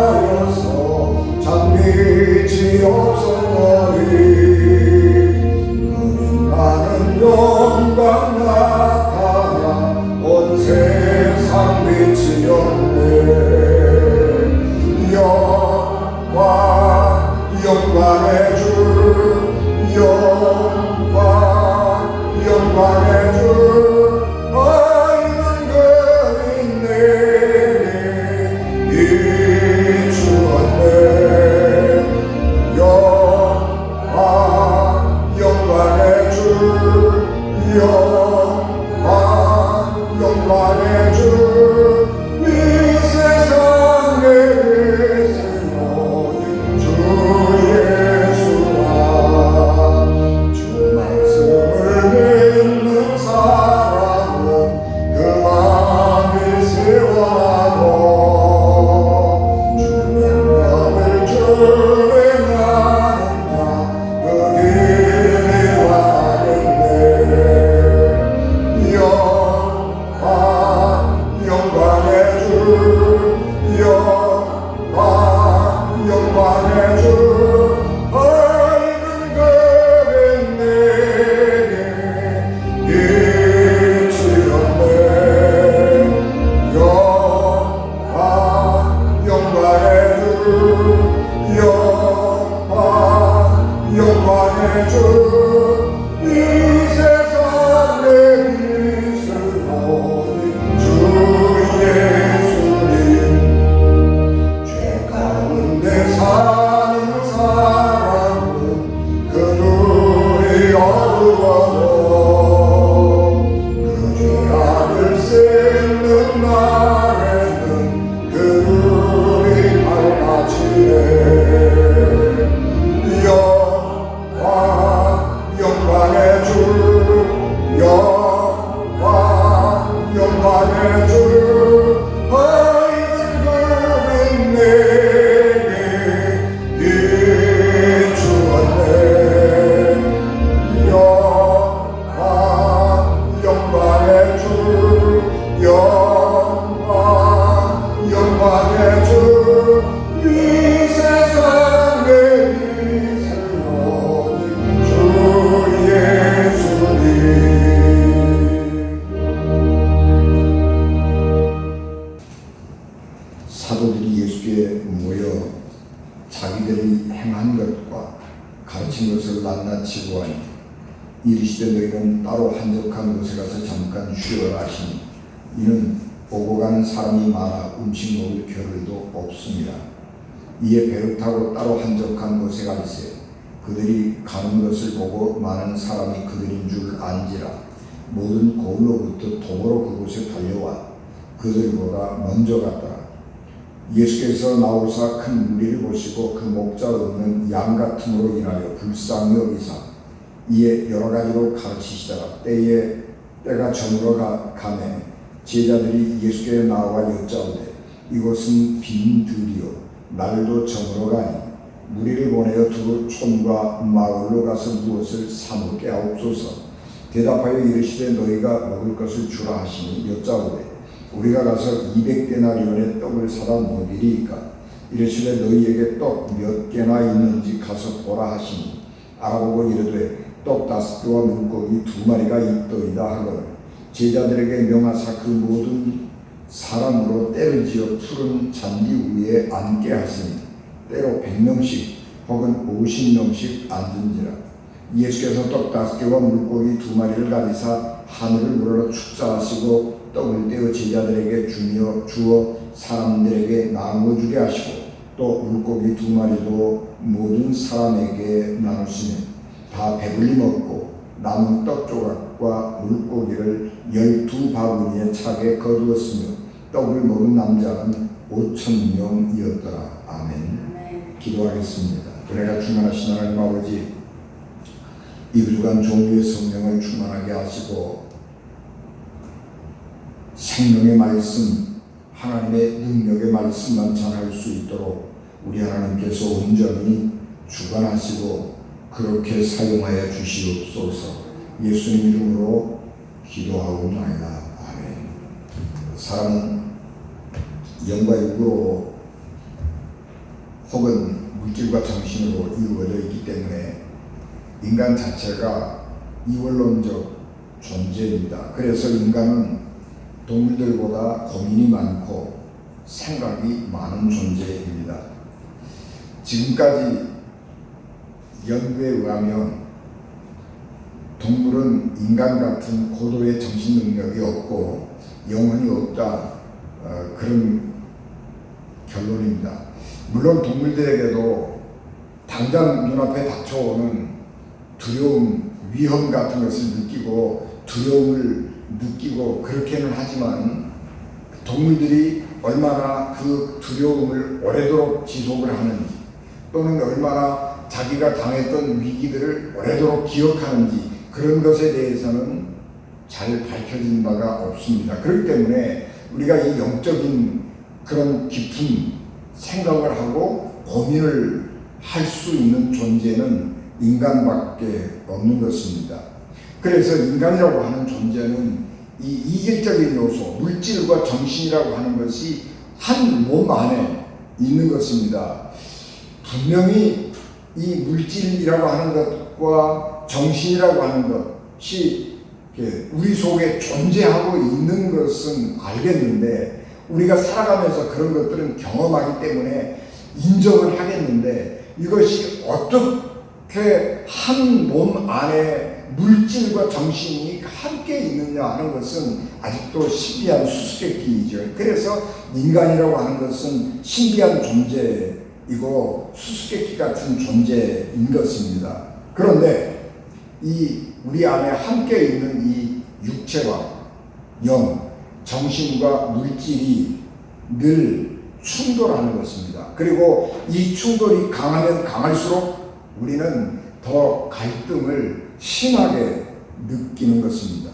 캄캄하여서 잠기지 없었거니 그는 나는 영광 나타나 온 세상 빛이었네. 영광의 주 영광의 주 영광의 주 이 세상에 계시는 주 예수라. 주 말씀을 믿는 사람은 그 마음이 시원하고 주 명령을 준행하는 자 그 길이 와겠네. 영광의 주 밝은 그는 내게 비추었네. 영광의 주 영광의 주 이 세상의 빛으로 주 예수님. 죄 가운데 사는 사람은 그 눈이 어두워도 그 죄악을 씻는 날에는 그 눈이 밝아지네. 영광의 주 영광의 주 밝은 그는 내게 비추었네. 영광의 주 영광의 주 이 세상의 빛으로 주 예수님. 사도들이 예수께 모여 자기들이 행한 것과 가르친 것을 낱낱이 보아니 이르시되 너희는 따로 한적한 곳에 가서 잠깐 쉬어라 하시니 이는 오고 가는 사람이 많아 음식 먹을 겨를도 없습니다. 이에 배를 타고 따로 한적한 곳에 갈새 그들이 가는 것을 보고 많은 사람이 그들인 줄 안지라 모든 고을로부터 도보로 그곳에 달려와 그들보다 먼저 갔더라. 예수께서 나오사 큰 무리를 보시고 그 목자 없는 양 같음으로 인하여 불쌍히 여기사 이에 여러 가지로 가르치시다가 때가 저물어 가매 제자들이 예수께 나와 여짜오되 이곳은 빈 들이요 날도 저물어 가니 무리를 보내어 두 촌과 마을로 가서 무엇을 사 먹게 하옵소서. 대답하여 이르시되 너희가 먹을 것을 주라 하시니 여짜오되 우리가 가서 200데나리온의 떡을 사다 먹이리이까. 이르시되 너희에게 떡 몇 개나 있는지 가서 보라 하시니 알아보고 이르되 떡 5개와 물고기 2마리가 있더이다 하거늘 제자들에게 명하사 그 모든 사람으로 때를 지어 푸른 잔디 위에 앉게 하시니 때로 100명씩 혹은 50명씩 앉은지라. 예수께서 떡 5개와 물고기 2마리를 가지사 하늘을 우러러 축사하시고 떡을 떼어 제자들에게 주어 사람들에게 나누어 주게 하시고 또 물고기 2마리도 모든 사람에게 나누시며 다 배불리 먹고 남은 떡 조각과 물고기를 12바구니에 차게 거두었으며 떡을 먹은 남자는 5,000명이었더라. 아멘. 기도하겠습니다. 은혜가 충만하신 하나님 아버지, 이 부족한 종류의 성령을 충만하게 하시고 생명의 말씀, 하나님의 능력의 말씀만 전할 수 있도록 우리 하나님께서 온전히 주관하시고 그렇게 사용하여 주시옵소서. 예수님 이름으로 기도하옵나이다. 아멘. 사람은 영과 육으로 혹은 물질과 정신으로 이루어져 있기 때문에 인간 자체가 이원론적 존재입니다. 그래서 인간은 동물들보다 고민이 많고 생각이 많은 존재입니다. 지금까지 연구에 의하면 동물은 인간 같은 고도의 정신 능력이 없고 영혼이 없다, 그런 결론입니다. 물론 동물들에게도 당장 눈앞에 닥쳐오는 두려움, 위험 같은 것을 느끼고 두려움을 느끼고 그렇게는 하지만 동물들이 얼마나 그 두려움을 오래도록 지속을 하는지 또는 얼마나 자기가 당했던 위기들을 오래도록 기억하는지 그런 것에 대해서는 잘 밝혀진 바가 없습니다. 그렇기 때문에 우리가 이 영적인 그런 깊은 생각을 하고 고민을 할 수 있는 존재는 인간밖에 없는 것입니다. 그래서 인간이라고 하는 존재는 이 이질적인 요소, 물질과 정신이라고 하는 것이 한 몸 안에 있는 것입니다. 분명히 이 물질이라고 하는 것과 정신이라고 하는 것이 우리 속에 존재하고 있는 것은 알겠는데 우리가 살아가면서 그런 것들은 경험하기 때문에 인정을 하겠는데 이것이 어떻게 한 몸 안에 물질과 정신이 함께 있느냐 하는 것은 아직도 신비한 수수께끼이죠. 그래서 인간이라고 하는 것은 신비한 존재이고 수수께끼 같은 존재인 것입니다. 그런데 이 우리 안에 함께 있는 이 육체와 영, 정신과 물질이 늘 충돌하는 것입니다. 그리고 이 충돌이 강하면 강할수록 우리는 더 갈등을 심하게 느끼는 것입니다.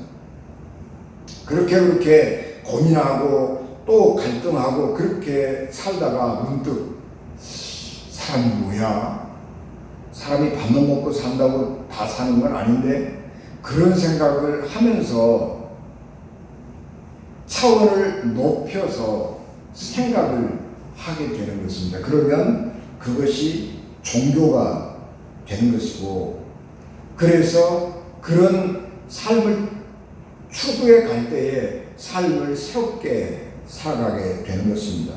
그렇게 고민하고 또 갈등하고 그렇게 살다가 문득 사람이 뭐야? 사람이 밥만 먹고 산다고 다 사는 건 아닌데 그런 생각을 하면서 차원을 높여서 생각을 하게 되는 것입니다. 그러면 그것이 종교가 되는 것이고 그래서 그런 삶을 추구해 갈 때에 삶을 새롭게 살아가게 되는 것입니다.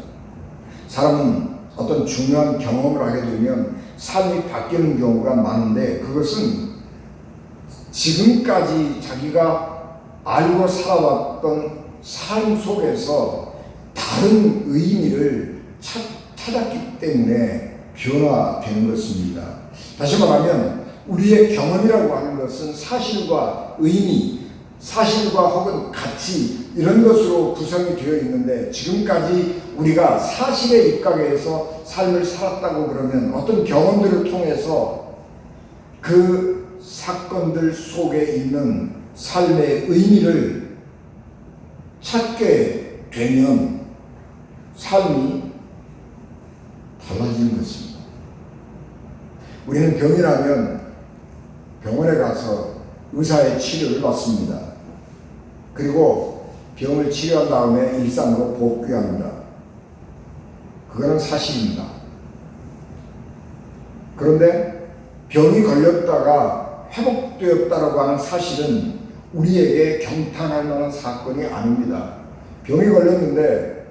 사람은 어떤 중요한 경험을 하게 되면 삶이 바뀌는 경우가 많은데 그것은 지금까지 자기가 알고 살아왔던 삶 속에서 다른 의미를 찾았기 때문에 변화되는 것입니다. 다시 말하면 우리의 경험이라고 하는 것은 사실과 의미, 사실과 혹은 가치 이런 것으로 구성이 되어 있는데 지금까지 우리가 사실에 입각해서 삶을 살았다고 그러면 어떤 경험들을 통해서 그 사건들 속에 있는 삶의 의미를 찾게 되면 삶이 달라지는 것입니다. 우리는 병이 나면 병원에 가서 의사의 치료를 받습니다. 그리고 병을 치료한 다음에 일상으로 복귀합니다. 그거는 사실입니다. 그런데 병이 걸렸다가 회복되었다고 하는 사실은 우리에게 경탄할 만한 사건이 아닙니다. 병이 걸렸는데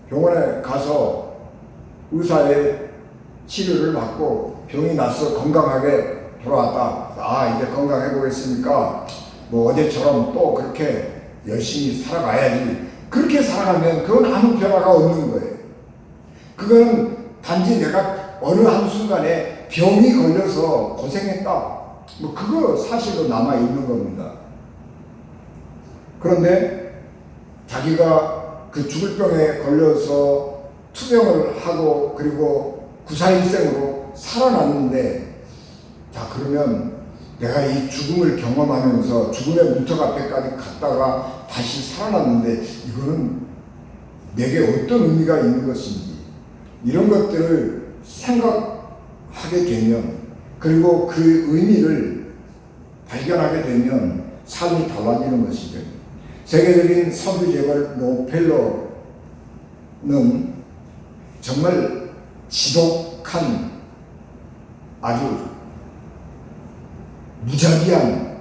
병원에 가서 의사의 치료를 받고 병이 나서 건강하게 돌아왔다. 아, 이제 건강해 보겠습니까? 뭐 어제처럼 또 그렇게 열심히 살아가야지. 그렇게 살아가면 그건 아무 변화가 없는 거예요. 그거는 단지 내가 어느 한순간에 병이 걸려서 고생했다. 뭐 그거 사실로 남아있는 겁니다. 그런데 자기가 그 죽을 병에 걸려서 투병을 하고 그리고 구사일생으로 살아났는데 자 그러면 내가 이 죽음을 경험하면서 죽음의 문턱 앞에까지 갔다가 다시 살아났는데 이거는 내게 어떤 의미가 있는 것인지 이런 것들을 생각하게 하게 되면, 그리고 그 의미를 발견하게 되면 삶이 달라지는 것이죠. 세계적인 석유재벌 록펠러는 정말 지독한 아주 무자비한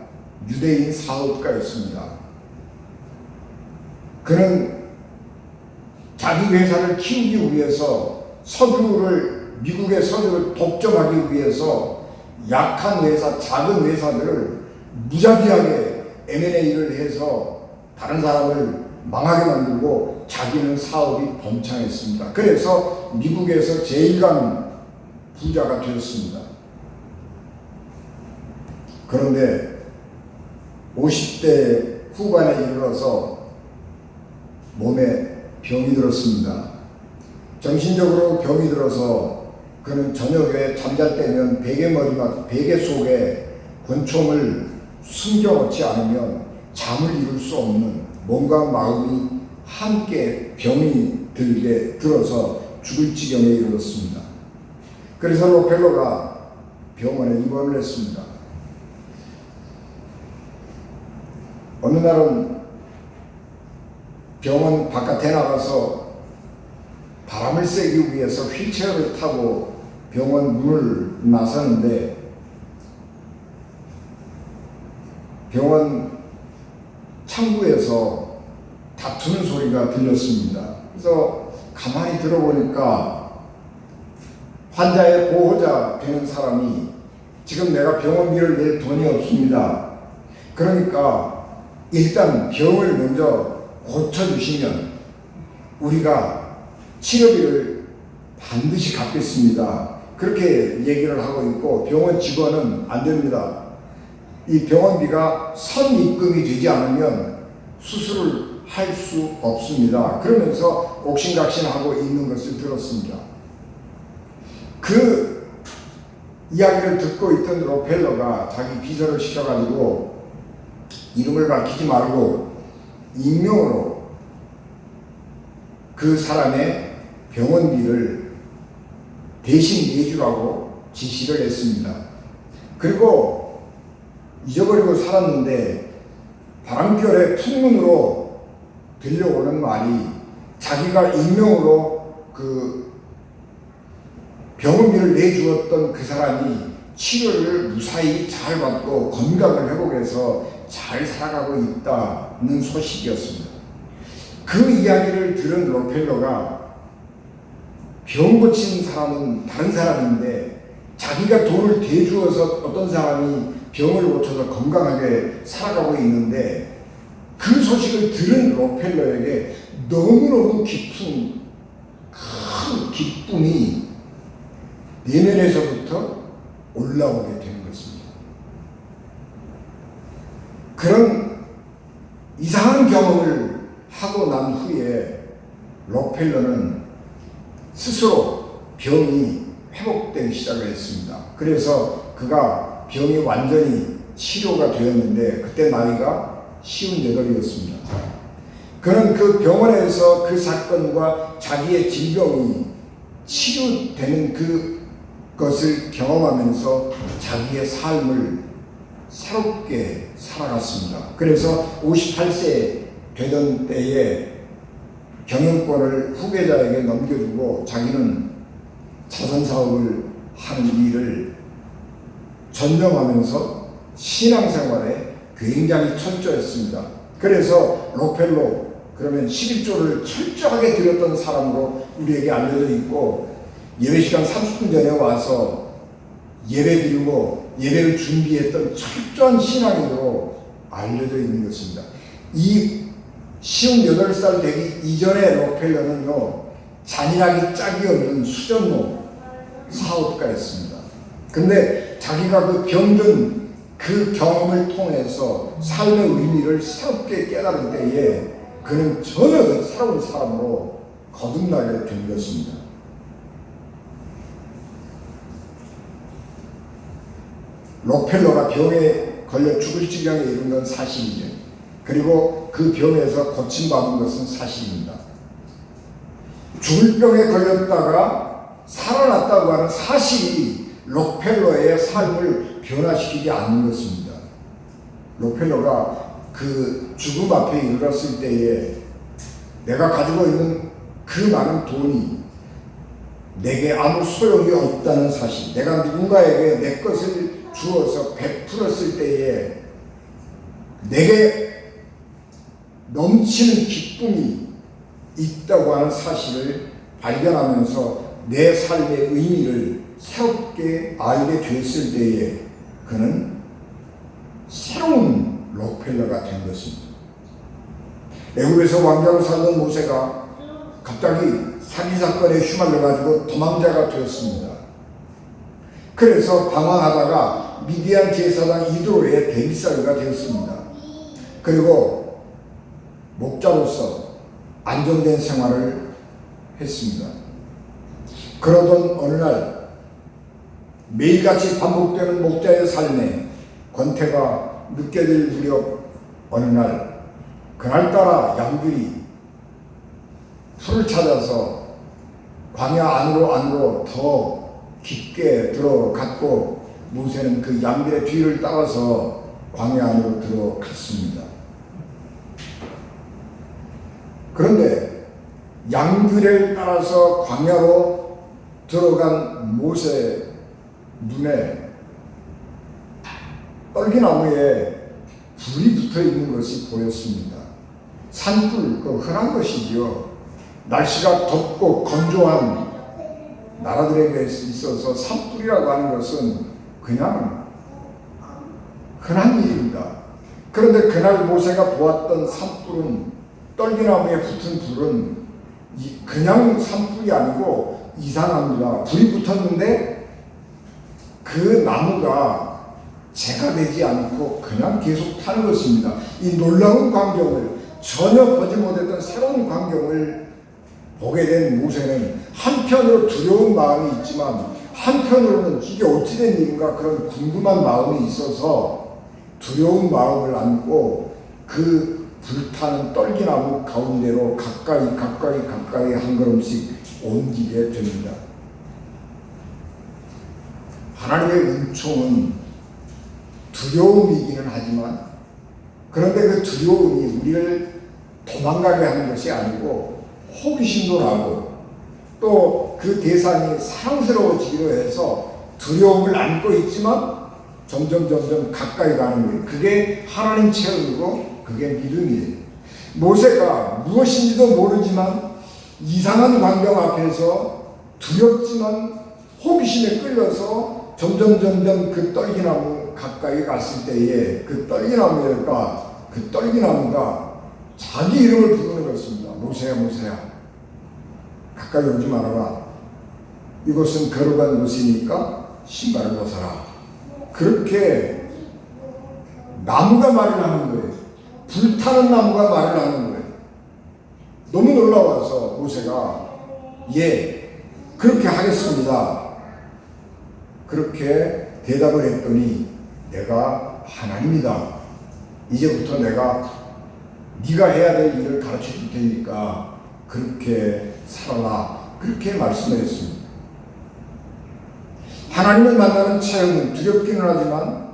유대인 사업가였습니다. 그는 자기 회사를 키우기 위해서 미국의 석유를 독점하기 위해서 약한 회사, 작은 회사들을 무자비하게 M&A를 해서 다른 사람을 망하게 만들고 자기는 사업이 번창했습니다. 그래서 미국에서 제일 강한 부자가 되었습니다. 그런데 50대 후반에 이르러서 몸에 병이 들었습니다. 정신적으로 병이 들어서 그는 저녁에 잠잘 때면 베개 속에 권총을 숨겨놓지 않으면 잠을 이룰 수 없는, 몸과 마음이 함께 병이 들어서 죽을 지경에 이르렀습니다. 그래서 록펠러가 병원에 입원을 했습니다. 어느 날은 병원 바깥에 나가서 바람을 쐬기 위해서 휠체어를 타고 병원 문을 나서는데 병원 창구에서 다투는 소리가 들렸습니다. 그래서 가만히 들어보니까 환자의 보호자 되는 사람이 지금 내가 병원비를 낼 돈이 없습니다. 그러니까 일단 병을 먼저 고쳐주시면 우리가 치료비를 반드시 갚겠습니다. 그렇게 얘기를 하고 있고, 병원 직원은 안 됩니다. 이 병원비가 선입금이 되지 않으면 수술을 할 수 없습니다. 그러면서 옥신각신하고 있는 것을 들었습니다. 그 이야기를 듣고 있던 록펠러가 자기 비서를 시켜가지고 이름을 밝히지 말고 익명으로 그 사람의 병원비를 대신 내주라고 지시를 했습니다. 그리고 잊어버리고 살았는데 바람결에 풍문으로 들려오는 말이, 자기가 익명으로 그 병원비를 내주었던 그 사람이 치료를 무사히 잘 받고 건강을 회복해서 잘 살아가고 있다는 소식이었습니다. 그 이야기를 들은 록펠러가 병 고친 사람은 다른 사람인데 자기가 돈을 대주어서 어떤 사람이 병을 고쳐서 건강하게 살아가고 있는데, 그 소식을 들은 록펠러에게 너무너무 깊은 큰 기쁨이 내면에서부터 올라오게 되는 것입니다. 그런 이상한 경험을 하고 난 후에 록펠러는 스스로 병이 회복되기 시작을 했습니다. 그래서 그가 병이 완전히 치료가 되었는데 그때 나이가 58이었습니다. 그는 그 병원에서 그 사건과 자기의 질병이 치료되는 그것을 경험하면서 자기의 삶을 새롭게 살아갔습니다. 그래서 58세 되던 때에 경영권을 후계자에게 넘겨주고 자기는 자선사업을 하는 일을 전념하면서 신앙생활에 굉장히 철저했습니다. 그래서 록펠러, 그러면 11조를 철저하게 드렸던 사람으로 우리에게 알려져 있고, 예배시간 30분 전에 와서 예배드리고 예배를 준비했던 철저한 신앙인으로 알려져 있는 것입니다. 이 58살 되기 이전의 록펠러는요, 잔인하기 짝이 없는 수전노 사업가였습니다. 근데 자기가 그 병든 그 경험을 통해서 삶의 의미를 새롭게 깨달을 때에 그는 전혀 새로운 사람으로 거듭나게 된 것입니다. 록펠러가 병에 걸려 죽을 지경에 이른 건 사실이죠. 그리고 그 병에서 고침받은 것은 사실입니다. 죽을 병에 걸렸다가 살아났다고 하는 사실이 록펠러의 삶을 변화시키지 않는 것입니다. 록펠러가 그 죽음 앞에 이르렀을 때에 내가 가지고 있는 그 많은 돈이 내게 아무 소용이 없다는 사실, 내가 누군가에게 내 것을 주어서 베풀었을 때에 내게 넘치는 기쁨이 있다고 하는 사실을 발견하면서 내 삶의 의미를 새롭게 알게 되었을 때에 그는 새로운 록펠러가 된 것입니다. 애굽에서 왕자로 살던 모세가 갑자기 사기 사건에 휘말려가지고 도망자가 되었습니다. 그래서 방황하다가 미디안 제사장 이드로의 대미살이가 되었습니다. 그리고 목자로서 안정된 생활을 했습니다. 그러던 어느 날 매일같이 반복되는 목자의 삶에 권태가 느껴질 무렵 어느 날 그날따라 양들이 풀을 찾아서 광야 안으로 더 깊게 들어갔고 모세는 그 양들의 뒤를 따라서 광야 안으로 들어갔습니다. 그런데 양들을 따라서 광야로 들어간 모세 눈에 떨기나무에 불이 붙어 있는 것이 보였습니다. 산불, 그 흔한 것이지요. 날씨가 덥고 건조한 나라들에게 있어서 산불이라고 하는 것은 그냥 흔한 일입니다. 그런데 그날 모세가 보았던 산불은, 떨기나무에 붙은 불은 그냥 산불이 아니고 이상합니다. 불이 붙었는데 그 나무가 재가 되지 않고 그냥 계속 타는 것입니다. 이 놀라운 광경을, 전혀 보지 못했던 새로운 광경을 보게 된 모세는 한편으로 두려운 마음이 있지만 한편으로는 이게 어찌된 일인가 그런 궁금한 마음이 있어서 두려운 마음을 안고 그 불타는 떨기나무 가운데로 가까이 한 걸음씩 옮기게 됩니다. 하나님의 은총은 두려움이기는 하지만 그런데 그 두려움이 우리를 도망가게 하는 것이 아니고 호기심도 나고 또 그 대상이 사랑스러워지기로 해서 두려움을 안고 있지만 점점 가까이 가는 거예요. 그게 하나님 체험이고 그게 믿음이에요. 모세가 무엇인지도 모르지만 이상한 광경 앞에서 두렵지만 호기심에 끌려서 점점 그 떨기나무 가까이 갔을 때에 그 떨기나무가 자기 이름을 부르는 것입니다. 모세야, 모세야, 가까이 오지 말아라. 이곳은 거룩한 곳이니까 신발을 벗어라. 그렇게 나무가 말을 하는 거예요. 불타는 나무가 말을 하는 거예요. 너무 놀라워서 모세가 예, 그렇게 하겠습니다. 그렇게 대답을 했더니 내가 하나님이다. 이제부터 내가 네가 해야 될 일을 가르쳐 줄 테니까 그렇게 살아라. 그렇게 말씀을 했습니다. 하나님을 만나는 체험은 두렵기는 하지만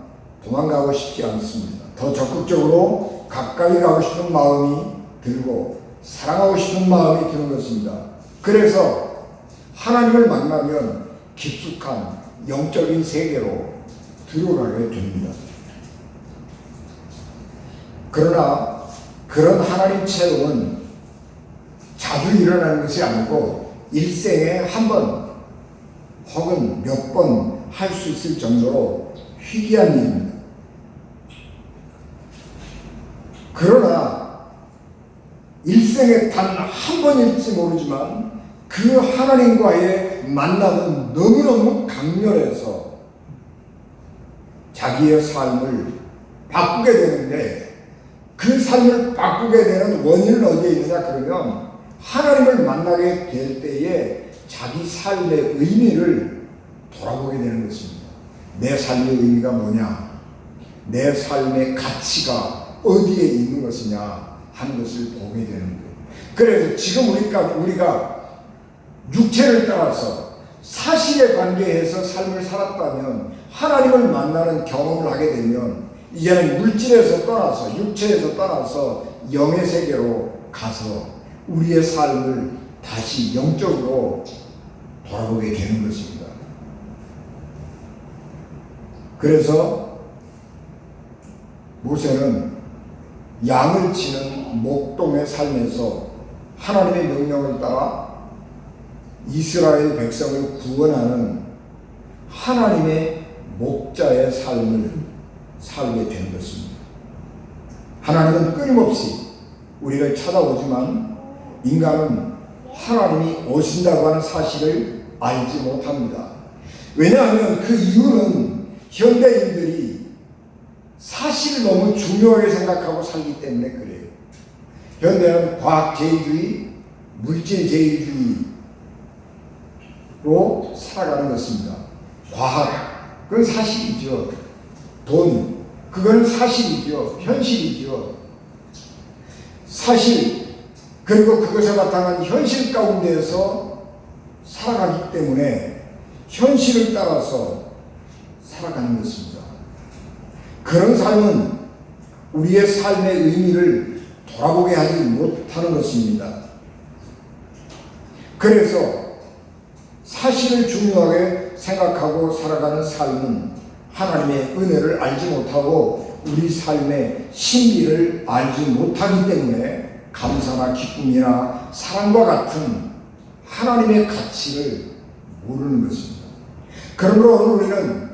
도망가고 싶지 않습니다. 더 적극적으로 가까이 가고 싶은 마음이 들고 사랑하고 싶은 마음이 드는 것입니다. 그래서 하나님을 만나면 깊숙한 영적인 세계로 들어가게 됩니다. 그러나 그런 하나님 체험은 자주 일어나는 것이 아니고 일생에 한 번 혹은 몇 번 할 수 있을 정도로 희귀한 일입니다. 그러나 일생에 단 한 번일지 모르지만 그 하나님과의 만남은 너무너무 강렬해서 자기의 삶을 바꾸게 되는데 그 삶을 바꾸게 되는 원인은 어디에 있느냐 그러면 하나님을 만나게 될 때에 자기 삶의 의미를 돌아보게 되는 것입니다. 내 삶의 의미가 뭐냐, 내 삶의 가치가 어디에 있는 것이냐 하는 것을 보게 되는 거예요. 그래서 지금 우리가 육체를 따라서 사실에 관계해서 삶을 살았다면, 하나님을 만나는 경험을 하게 되면 이제는 물질에서 떠나서, 육체에서 떠나서 영의 세계로 가서 우리의 삶을 다시 영적으로 돌아보게 되는 것입니다. 그래서 모세는 양을 치는 목동의 삶에서 하나님의 명령을 따라 이스라엘 백성을 구원하는 하나님의 목자의 삶을 살게 된 것입니다. 하나님은 끊임없이 우리를 찾아오지만 인간은 하나님이 오신다고 하는 사실을 알지 못합니다. 왜냐하면 그 이유는 현대인들이 사실을 너무 중요하게 생각하고 살기 때문에 그래요. 현대는 과학제일주의, 물질제일주의로 살아가는 것입니다. 과학, 그건 사실이죠. 돈, 그거는 사실이죠. 현실이죠. 사실, 그리고 그것에 바탕한 현실 가운데에서 살아가기 때문에 현실을 따라서 살아가는 것입니다. 그런 삶은 우리의 삶의 의미를 돌아보게 하지 못하는 것입니다. 그래서 사실을 중요하게 생각하고 살아가는 삶은 하나님의 은혜를 알지 못하고 우리 삶의 신비를 알지 못하기 때문에 감사나 기쁨이나 사랑과 같은 하나님의 가치를 모르는 것입니다. 그러므로 우리는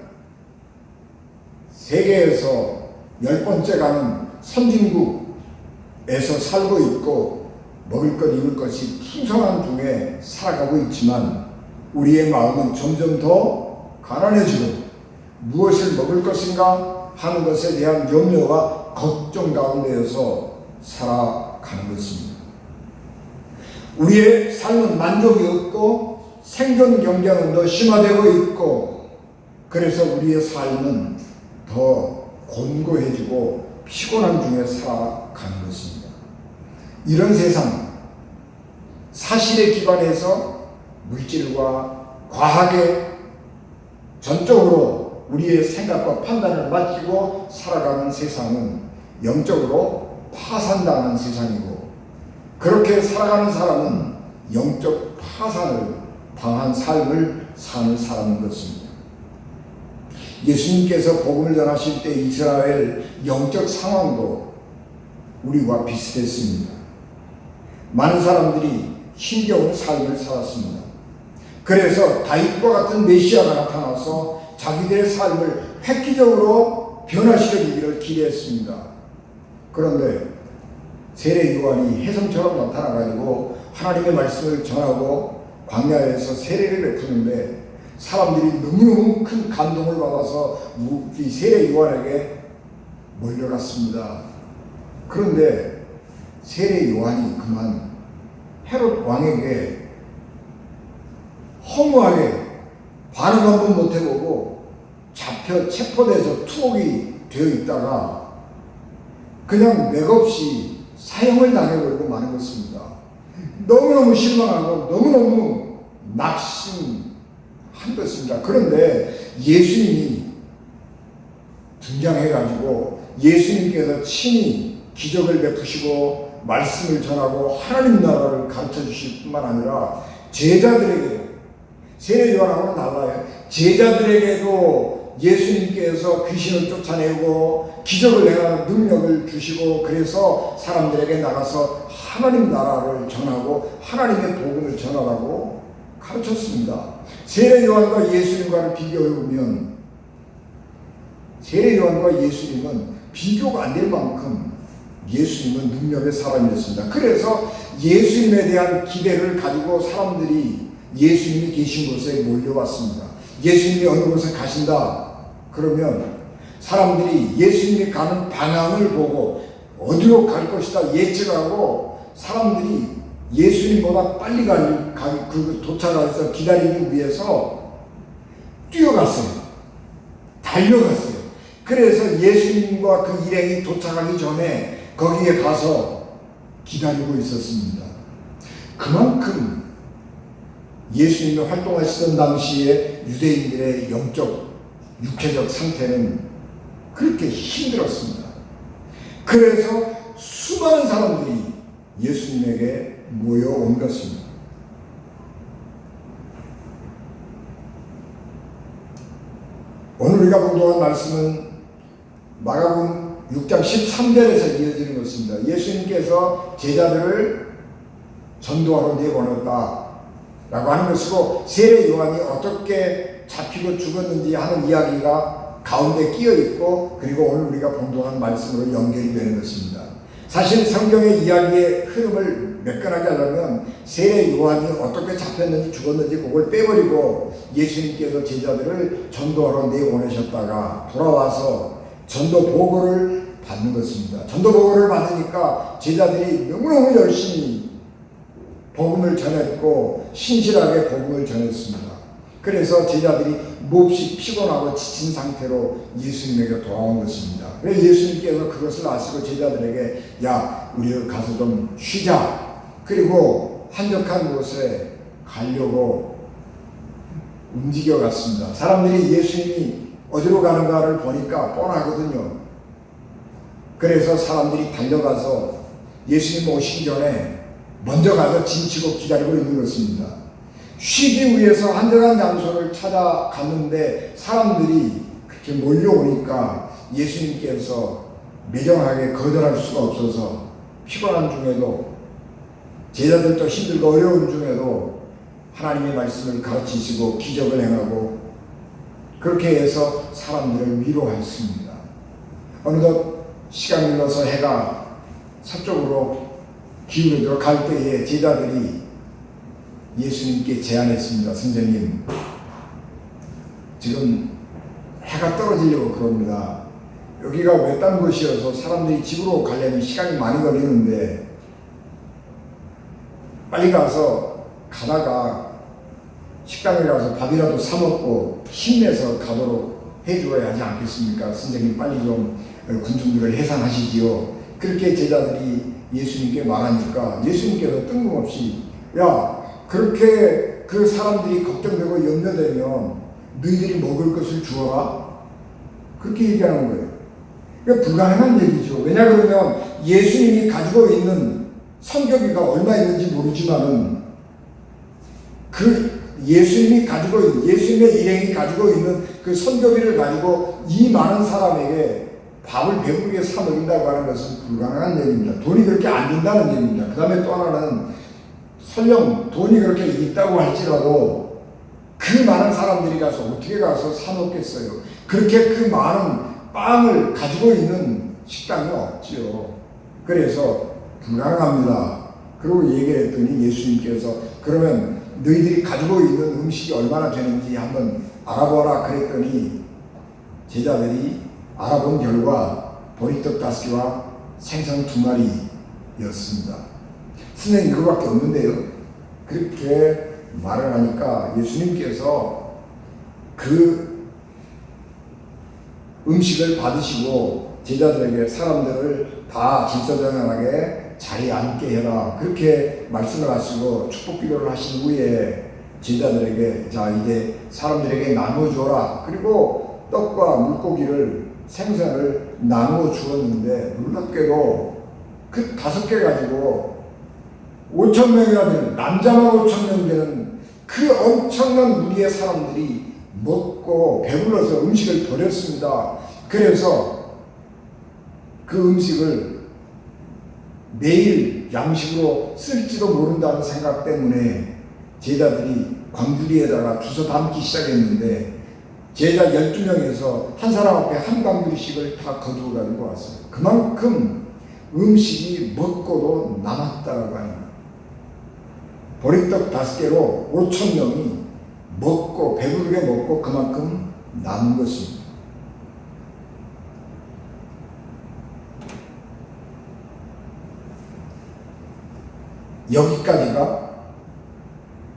세계에서 10번째 가는 선진국에서 살고 있고 먹을 것 입을 것이 풍성한 중에 살아가고 있지만 우리의 마음은 점점 더 가난해지고 무엇을 먹을 것인가 하는 것에 대한 염려와 걱정 가운데에서 살아가는 것입니다. 우리의 삶은 만족이 없고 생존 경쟁은 더 심화되고 있고 그래서 우리의 삶은 더 곤고해지고 피곤한 중에 살아가는 것입니다. 이런 세상, 사실에 기반해서 물질과 과학에 전적으로 우리의 생각과 판단을 맡기고 살아가는 세상은 영적으로 파산당한 세상이고 그렇게 살아가는 사람은 영적 파산을 당한 삶을 사는 사람인 것입니다. 예수님께서 복음을 전하실 때 이스라엘 영적 상황도 우리와 비슷했습니다. 많은 사람들이 힘겨운 삶을 살았습니다. 그래서 다윗과 같은 메시아가 나타나서 자기들의 삶을 획기적으로 변화시켜 주기를 기대했습니다. 그런데 세례 요한이 혜성처럼 나타나가지고 하나님의 말씀을 전하고 광야에서 세례를 베푸는데 사람들이 너무너무 큰 감동을 받아서 이 세례 요한에게 몰려갔습니다. 그런데 세례 요한이 그만 헤롯 왕에게 허무하게 반응 한번 못 해보고 잡혀 체포돼서 투옥이 되어 있다가 그냥 맥없이 사형을 당해버리고 마는 것입니다. 너무너무 실망하고 너무너무 낙심한 것입니다. 그런데 예수님이 등장해가지고 예수님께서 친히 기적을 베푸시고 말씀을 전하고 하나님 나라를 가르쳐 주실 뿐만 아니라 제자들에게도 세례 요한하고는 달라요. 제자들에게도 예수님께서 귀신을 쫓아내고 기적을 행하는 능력을 주시고 그래서 사람들에게 나가서 하나님 나라를 전하고 하나님의 복음을 전하라고 가르쳤습니다. 세례 요한과 예수님과를 비교해 보면 세례 요한과 예수님은 비교가 안 될 만큼 예수님은 능력의 사람이었습니다. 그래서 예수님에 대한 기대를 가지고 사람들이 예수님이 계신 곳에 몰려왔습니다. 예수님이 어느 곳에 가신다 그러면 사람들이 예수님이 가는 방향을 보고 어디로 갈 것이다 예측하고 사람들이 예수님보다 빨리 도착해서 기다리기 위해서 뛰어갔어요. 달려갔어요. 그래서 예수님과 그 일행이 도착하기 전에 거기에 가서 기다리고 있었습니다. 그만큼 예수님이 활동하시던 당시에 유대인들의 영적, 육체적 상태는 그렇게 힘들었습니다. 그래서 수많은 사람들이 예수님에게 모여온 것입니다. 오늘 우리가 봉독한 말씀은 마가복음 6장 13절에서 이어지는 것입니다. 예수님께서 제자들을 전도하러 내보냈다 라고 하는 것이고, 세례 요한이 어떻게 잡히고 죽었는지 하는 이야기가 가운데 끼어 있고, 그리고 오늘 우리가 봉독한 말씀으로 연결이 되는 것입니다. 사실 성경의 이야기의 흐름을 매끈하게 하려면 세례 요한이 어떻게 잡혔는지 죽었는지 그걸 빼버리고 예수님께서 제자들을 전도하러 내보내셨다가 돌아와서 전도 보고를 받는 것입니다. 전도 보고를 받으니까 제자들이 너무너무 열심히 복음을 전했고 신실하게 복음을 전했습니다. 그래서 제자들이 몹시 피곤하고 지친 상태로 예수님에게 돌아온 것입니다. 그래서 예수님께서 그것을 아시고 제자들에게 야, 우리 가서 좀 쉬자. 그리고 한적한 곳에 가려고 움직여 갔습니다. 사람들이 예수님이 어디로 가는가를 보니까 뻔하거든요. 그래서 사람들이 달려가서 예수님 오시기 전에 먼저 가서 짐치고 기다리고 있는 것입니다. 쉬기 위해서 한적한 장소를 찾아갔는데 사람들이 그렇게 몰려오니까 예수님께서 매정하게 거절할 수가 없어서 피곤한 중에도 제자들도 힘들고 어려운 중에도 하나님의 말씀을 가르치시고 기적을 행하고 그렇게 해서 사람들을 위로했습니다. 어느덧 시간이 흘러서 해가 서쪽으로 기울어져 갈 때에 제자들이 예수님께 제안했습니다. 선생님, 지금 해가 떨어지려고 그럽니다. 여기가 외딴 곳이어서 사람들이 집으로 가려면 시간이 많이 걸리는데 빨리 가다가 식당에 가서 밥이라도 사 먹고 힘내서 가도록 해주어야 하지 않겠습니까? 선생님, 빨리 좀 군중들을 해산하시지요. 그렇게 제자들이 예수님께 말하니까 예수님께서 뜬금없이 야, 그렇게 그 사람들이 걱정되고 염려되면 너희들이 먹을 것을 주어라, 그렇게 얘기하는 거예요. 그러니까 불가능한 얘기죠. 왜냐 그러면 예수님이 가지고 있는 성경이가 얼마 있는지 모르지만은 그 예수님의 일행이 가지고 있는 그 선교비를 가지고 이 많은 사람에게 밥을 배부르게 사 먹인다고 하는 것은 불가능한 얘기입니다. 돈이 그렇게 안 된다는 얘기입니다. 그 다음에 또 하나는 설령 돈이 그렇게 있다고 할지라도 그 많은 사람들이 가서 어떻게 가서 사 먹겠어요. 그렇게 그 많은 빵을 가지고 있는 식당이 없지요. 그래서 불가능합니다. 그러고 얘기를 했더니 예수님께서 그러면 너희들이 가지고 있는 음식이 얼마나 되는지 한번 알아보라 그랬더니 제자들이 알아본 결과 보리떡 5개와 생선 2마리였습니다. 선생님, 그거밖에 없는데요. 그렇게 말을 하니까 예수님께서 그 음식을 받으시고 제자들에게 사람들을 다 질서정연하게 자리에 앉게 해라, 그렇게 말씀을 하시고 축복 기도를 하신 후에 제자들에게 자, 이제 사람들에게 나누어 주어라. 그리고 떡과 물고기를, 생선을 나누어 주었는데 놀랍게도 그 5개 가지고 5,000명이나 되는, 남자만 5,000명 되는 그 엄청난 무리의 사람들이 먹고 배불러서 음식을 버렸습니다. 그래서 그 음식을 내일 양식으로 쓸지도 모른다는 생각 때문에 제자들이 광주리에다가 주워 담기 시작했는데 제자 12명에서 한 사람 앞에 한 광주리씩을 다 거두어 가지고 왔어요. 그만큼 음식이 먹고도 남았다라고 하는 거예요. 보리떡 5개로 5,000명이 먹고 배부르게 먹고 그만큼 남은 것입니다. 여기까지가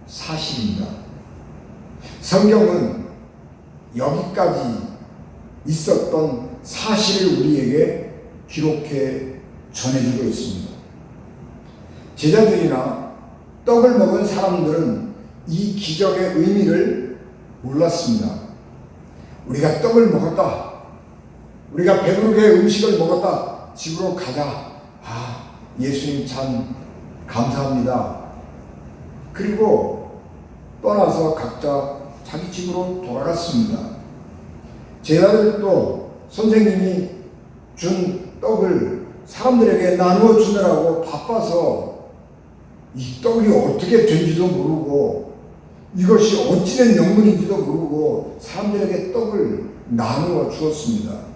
사실입니다. 성경은 여기까지 있었던 사실을 우리에게 기록해 전해주고 있습니다. 제자들이나 떡을 먹은 사람들은 이 기적의 의미를 몰랐습니다. 우리가 떡을 먹었다. 우리가 배부르게 음식을 먹었다. 집으로 가자. 예수님 참 감사합니다. 그리고 떠나서 각자 자기 집으로 돌아갔습니다. 제자들도 선생님이 준 떡을 사람들에게 나누어 주느라고 바빠서 이 떡이 어떻게 된지도 모르고 이것이 어찌된 영문인지도 모르고 사람들에게 떡을 나누어 주었습니다.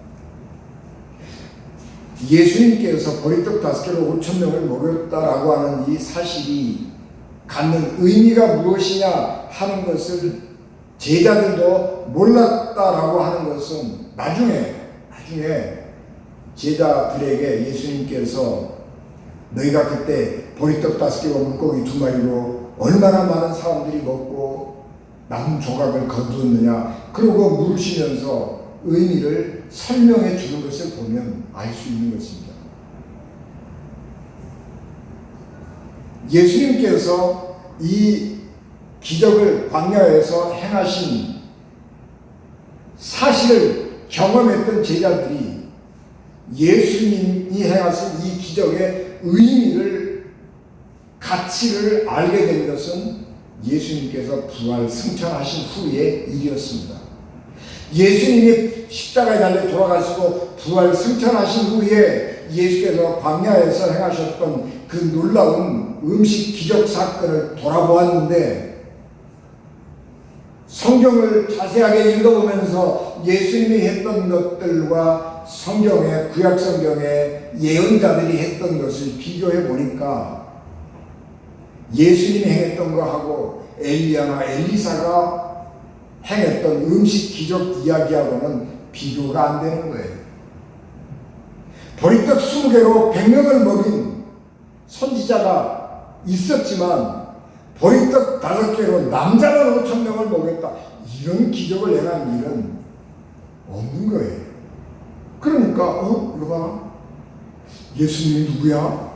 예수님께서 보리떡 5개로 5,000명을 먹였다라고 하는 이 사실이 갖는 의미가 무엇이냐 하는 것을 제자들도 몰랐다라고 하는 것은 나중에 제자들에게 예수님께서 너희가 그때 보리떡 5개와 물고기 2마리로 얼마나 많은 사람들이 먹고 남은 조각을 거두었느냐 그러고 물으시면서 의미를 설명해 주는 것을 보면 알 수 있는 것입니다. 예수님께서 이 기적을 광야에서 행하신 사실을 경험했던 제자들이 예수님이 행하신 이 기적의 의미를 가치를 알게 된 것은 예수님께서 부활 승천하신 후의 일이었습니다. 예수님이 십자가에 달려 돌아가시고 부활 승천하신 후에 예수께서 광야에서 행하셨던 그 놀라운 음식 기적 사건을 돌아보았는데 성경을 자세하게 읽어보면서 예수님이 했던 것들과 성경의 구약 성경의 예언자들이 했던 것을 비교해 보니까 예수님이 행했던 거하고 엘리야나 엘리사가 행했던 음식 기적 이야기하고는 비교가 안 되는 거예요. 보리떡 20개로 100명을 먹인 선지자가 있었지만 보리떡 5개로 남자는 5,000명을 먹였다. 이런 기적을 행한 일은 없는 거예요. 그러니까 이거 봐. 예수님이 누구야?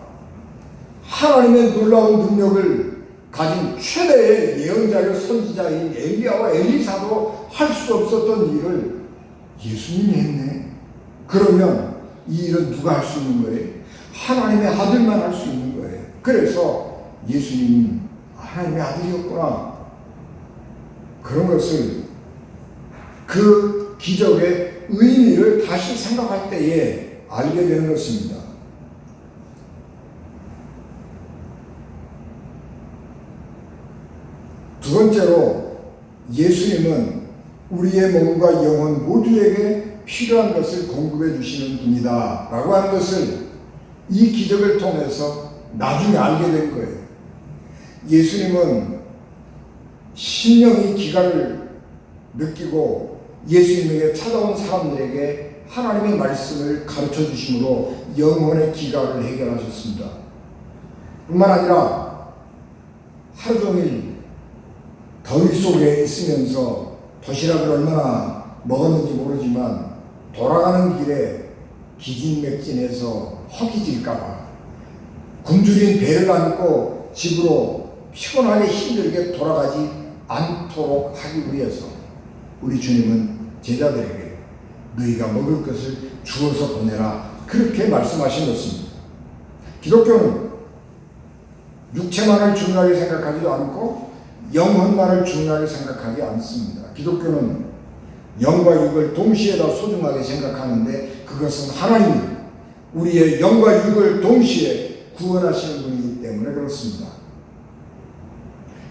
하나님의 놀라운 능력을 가진 최대의 예언자요 선지자인 엘리야와 엘리사도 할 수 없었던 일을 예수님이 했네. 그러면 이 일은 누가 할 수 있는 거예요? 하나님의 아들만 할 수 있는 거예요. 그래서 예수님은 하나님의 아들이었구나. 그런 것을 그 기적의 의미를 다시 생각할 때에 알게 되는 것입니다. 두 번째로 예수님은 우리의 몸과 영혼 모두에게 필요한 것을 공급해 주시는 분이다 라고 하는 것을 이 기적을 통해서 나중에 알게 된 거예요. 예수님은 신령이 기가를 느끼고 예수님에게 찾아온 사람들에게 하나님의 말씀을 가르쳐 주심으로 영혼의 기가를 해결하셨습니다. 뿐만 아니라 하루 종일 더위 속에 있으면서 도시락을 얼마나 먹었는지 모르지만 돌아가는 길에 기진맥진해서 허기질까봐 굶주린 배를 안고 집으로 피곤하게 힘들게 돌아가지 않도록 하기 위해서 우리 주님은 제자들에게 너희가 먹을 것을 주어서 보내라 그렇게 말씀하신 것입니다. 기독교는 육체만을 중요하게 생각하지도 않고 영혼만을 중요하게 생각하지 않습니다. 기독교는 영과 육을 동시에 다 소중하게 생각하는데 그것은 하나님이 우리의 영과 육을 동시에 구원하시는 분이기 때문에 그렇습니다.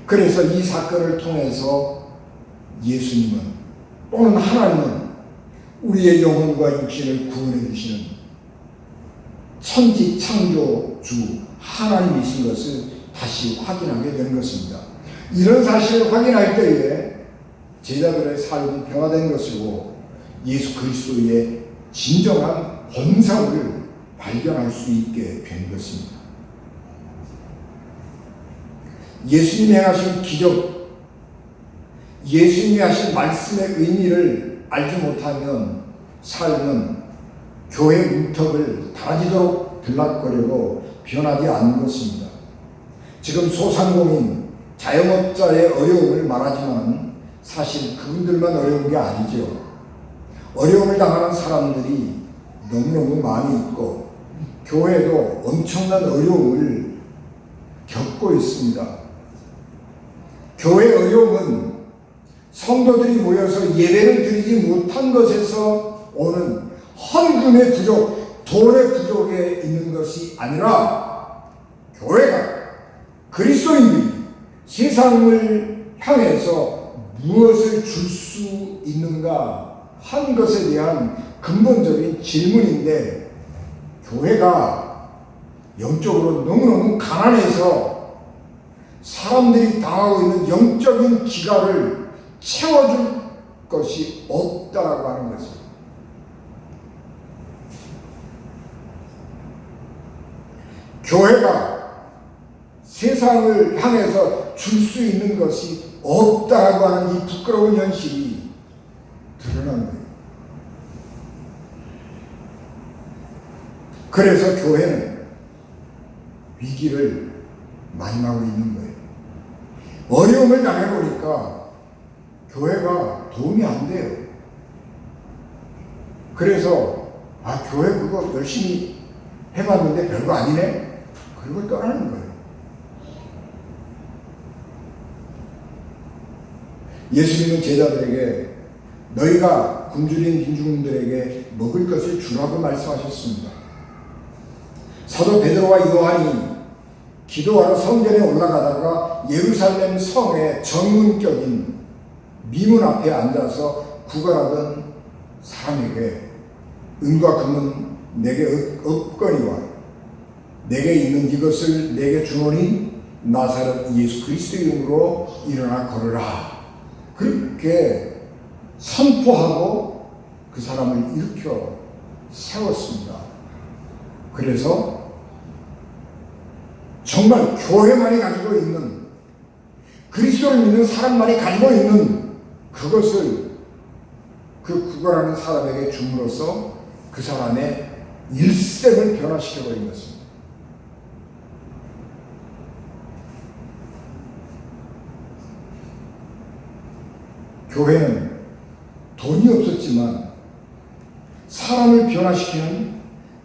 그래서 이 사건을 통해서 예수님은 또는 하나님은 우리의 영혼과 육신을 구원해 주시는 천지 창조주 하나님이신 것을 다시 확인하게 되는 것입니다. 이런 사실을 확인할 때에 제자들의 삶이 변화된 것이고 예수 그리스도의 진정한 본성을 발견할 수 있게 된 것입니다. 예수님이 행하신 기적, 예수님이 하신 말씀의 의미를 알지 못하면 삶은 교회 문턱을 다지도록 들락거리고 변하지 않는 것입니다. 지금 소상공인, 자영업자의 어려움을 말하지만 사실 그분들만 어려운 게 아니죠. 어려움을 당하는 사람들이 너무너무 많이 있고 교회도 엄청난 어려움을 겪고 있습니다. 교회 어려움은 성도들이 모여서 예배를 드리지 못한 것에서 오는 헌금의 부족, 돈의 부족에 있는 것이 아니라 교회가 그리스도인들이 세상을 향해서 무엇을 줄 수 있는가 한 것에 대한 근본적인 질문인데, 교회가 영적으로 너무너무 가난해서 사람들이 당하고 있는 영적인 기갈을 채워줄 것이 없다라고 하는 것입니다. 교회가 세상을 향해서 줄 수 있는 것이 없다라고 하는 이 부끄러운 현실이 드러난 거예요. 그래서 교회는 위기를 만나고 있는 거예요. 어려움을 당해보니까 교회가 도움이 안 돼요. 그래서 교회 그거 열심히 해봤는데 별거 아니네? 그리고 떠나는 거예요. 예수님은 제자들에게 너희가 굶주린 빈중들에게 먹을 것을 주라고 말씀하셨습니다. 사도 베드로와 요한이 기도하러 성전에 올라가다가 예루살렘 성의 정문격인 미문 앞에 앉아서 구걸하던 사람에게 은과 금은 내게 없거니와 내게 있는 이것을 내게 주노니 나사렛 예수 그리스도의 이름으로 일어나 걸으라, 그렇게 선포하고 그 사람을 일으켜 세웠습니다. 그래서 정말 교회만이 가지고 있는, 그리스도를 믿는 사람만이 가지고 있는 그것을 그 구걸하는 사람에게 줌으로써 그 사람의 일생을 변화시켜버린 것입니다. 교회는 돈이 없었지만 사람을 변화시키는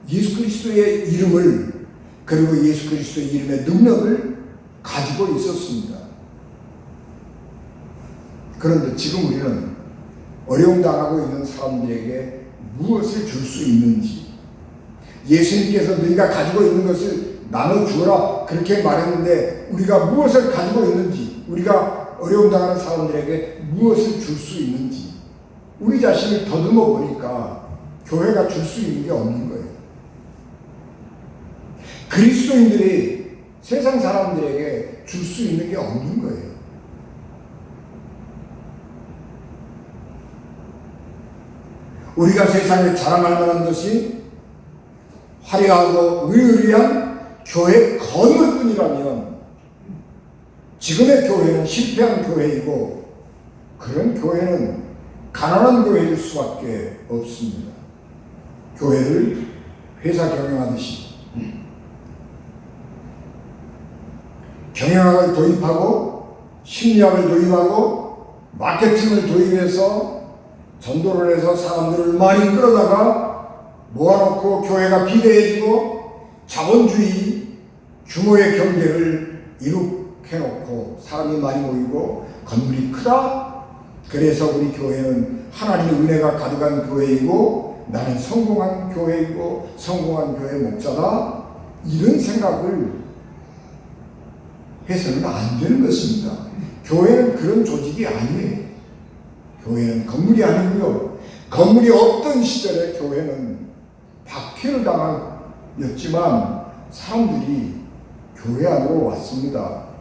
예수 그리스도의 이름을, 그리고 예수 그리스도의 이름의 능력을 가지고 있었습니다. 그런데 지금 우리는 어려움 당하고 있는 사람들에게 무엇을 줄 수 있는지, 예수님께서 너희가 가지고 있는 것을 나눠주어라 그렇게 말했는데 우리가 무엇을 가지고 있는지, 우리가 어려움 당하는 사람들에게 무엇을 줄 수 있는지 우리 자신을 더듬어 보니까 교회가 줄 수 있는 게 없는 거예요. 그리스도인들이 세상 사람들에게 줄 수 있는 게 없는 거예요. 우리가 세상에 자랑할 만한 것이 화려하고 의리의리한 교회 건물뿐이라면 지금의 교회는 실패한 교회이고, 그런 교회는 가난한 교회일 수밖에 없습니다. 교회를 회사 경영하듯이 경영학을 도입하고 심리학을 도입하고 마케팅을 도입해서 전도를 해서 사람들을 많이 끌어다가 모아놓고 교회가 비대해지고 자본주의 규모의 경제를 이룩해놓고 사람이 많이 모이고 건물이 크다, 그래서 우리 교회는 하나님의 은혜가 가득한 교회이고 나는 성공한 교회이고 성공한 교회 목자다, 이런 생각을 해서는 안 되는 것입니다. 교회는 그런 조직이 아니에요. 교회는 건물이 아니고요, 건물이 없던 시절에 교회는 박해를 당하였지만 사람들이 교회 안으로 왔습니다.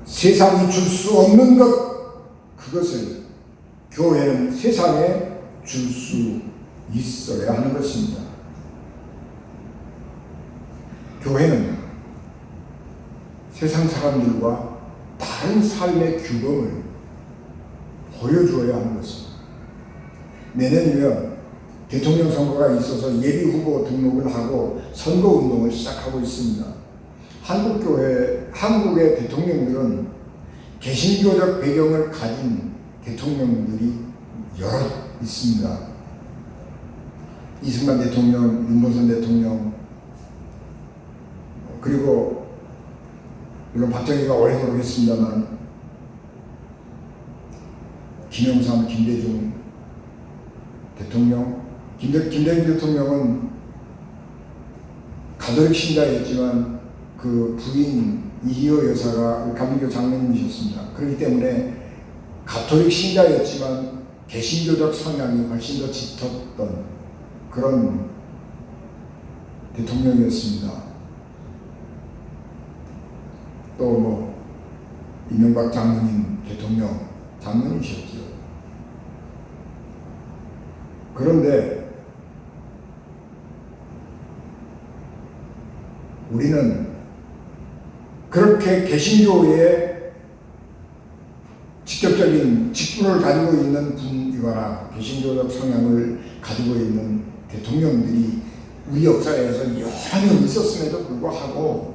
세상이 줄 수 없는 것, 그것을 교회는 세상에 줄 수 있어야 하는 것입니다. 교회는 세상 사람들과 다른 삶의 규범을 보여주어야 하는 것입니다. 내년이면 대통령 선거가 있어서 예비 후보 등록을 하고 선거 운동을 시작하고 있습니다. 한국의 대통령들은 개신교적 배경을 가진 대통령들이 여러 있습니다. 이승만 대통령, 윤보선 대통령, 그리고 물론 박정희가 오래 노력했습니다만 김영삼, 김대중 대통령, 김대중 대통령은 가톨릭 신자였지만 그 부인 이희호 여사가 감리교 장로님이셨습니다. 그렇기 때문에 가톨릭 신자였지만 개신교적 성향이 훨씬 더 짙었던 그런 대통령이었습니다. 또 뭐 이명박 장로님 대통령 장로님이셨죠. 그런데 우리는 그렇게 개신교에 직접적인 직분을 가지고 있는 분이거나 개신교적 성향을 가지고 있는 대통령들이 우리 역사에서 여러 있었음에도 불구하고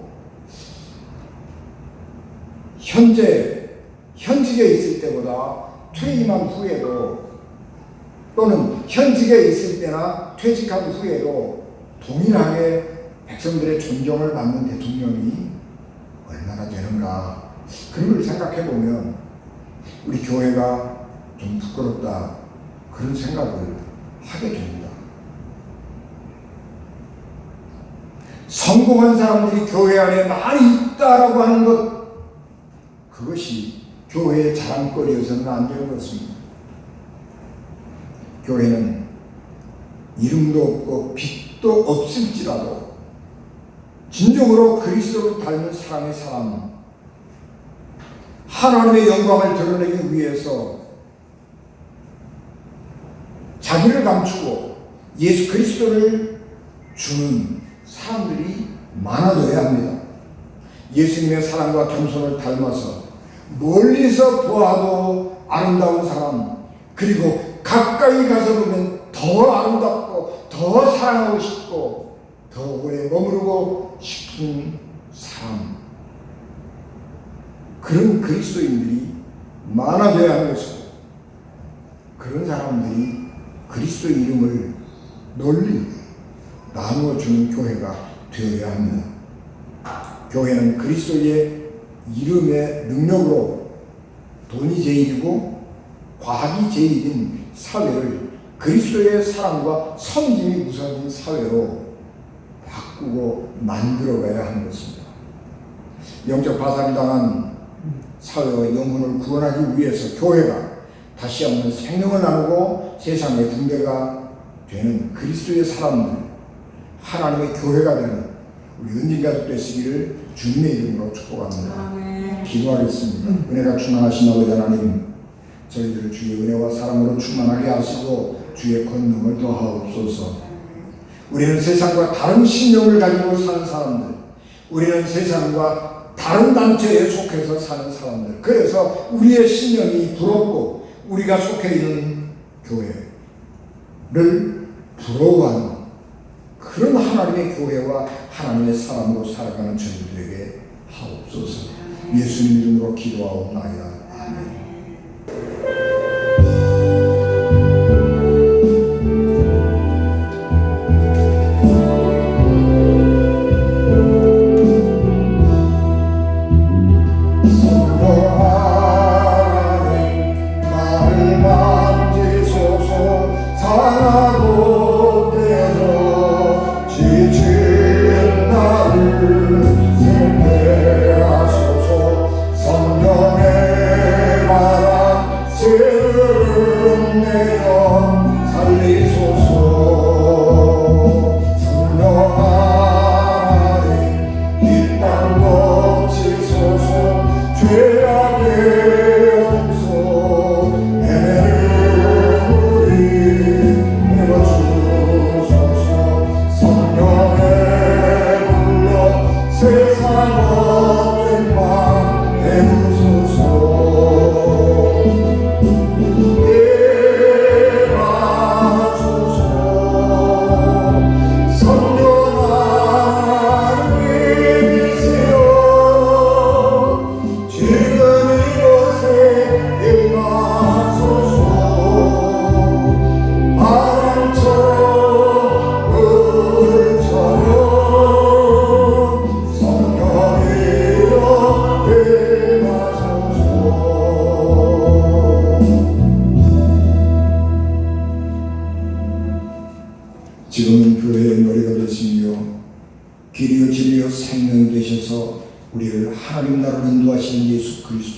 현직에 있을 때보다 퇴임한 후에도 또는 현직에 있을 때나 퇴직한 후에도 동일하게 백성들의 존경을 받는 대통령이 얼마나 되는가, 그런 걸 생각해 보면 우리 교회가 좀 부끄럽다, 그런 생각을 하게 됩니다. 성공한 사람들이 교회 안에 많이 있다라고 하는 것, 그것이 교회의 자랑거리여서는 안 되는 것입니다. 교회는 이름도 없고 빛도 없을지라도 진정으로 그리스도를 닮은 사랑의 사람, 하나님의 영광을 드러내기 위해서 자기를 감추고 예수 그리스도를 주는 사람들이 많아져야 합니다. 예수님의 사랑과 겸손을 닮아서 멀리서 보아도 아름다운 사람, 그리고 가까이 가서 보면 더 아름답고 더 사랑하고 싶고 더 오래 머무르고 싶은 사람, 그런 그리스도인들이 많아져야 하는 것이고, 그런 사람들이 그리스도의 이름을 널리 나누어 주는 교회가 되어야 합니다. 교회는 그리스도의 이름의 능력으로 돈이 제일이고 과학이 제일인 사회를 그리스도의 사랑과 섬김이 우선인 사회로 바꾸고 만들어가야 하는 것입니다. 영적 파산을 당한 사회와 영혼을 구원하기 위해서 교회가 다시 한번 생명을 나누고 세상의 등대가 되는 그리스도의 사람들, 하나님의 교회가 되는 우리 은진가족 되시기를 주님의 이름으로 축복합니다. 기도하겠습니다. 은혜가 충만하신 아버지 하나님, 저희들을 주의 은혜와 사랑으로 충만하게 하시고 주의 권능을 더하옵소서. 우리는 세상과 다른 신념을 가지고 사는 사람들, 우리는 세상과 다른 단체에 속해서 사는 사람들, 그래서 우리의 신념이 부럽고 우리가 속해 있는 교회를 부러워하는 그런 하나님의 교회와 하나님의 사람으로 살아가는 저희들에게 하옵소서. 예수님 이름으로 기도하옵나이다. 아멘.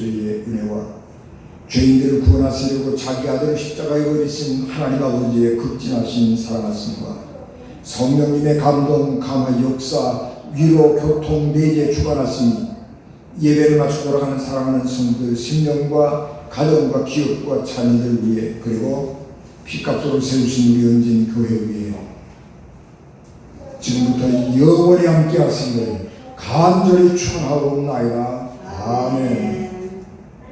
그리스도의 은혜와 죄인들을 구원하시려고 자기 아들을 십자가에 버리신 하나님 아버지의 극진하신 사랑하심과 성령님의 감동, 감화, 역사, 위로, 교통, 내재 주관하심이 예배를 마치고 돌아가는 사랑하는 성도들 심령과 가정과 기업과 자녀들 위해 그리고 피값으로 세우신 우리 ön진 교회 위에 지금부터 영원히 함께 하시기를 간절히 축원하옵나이다. 아멘.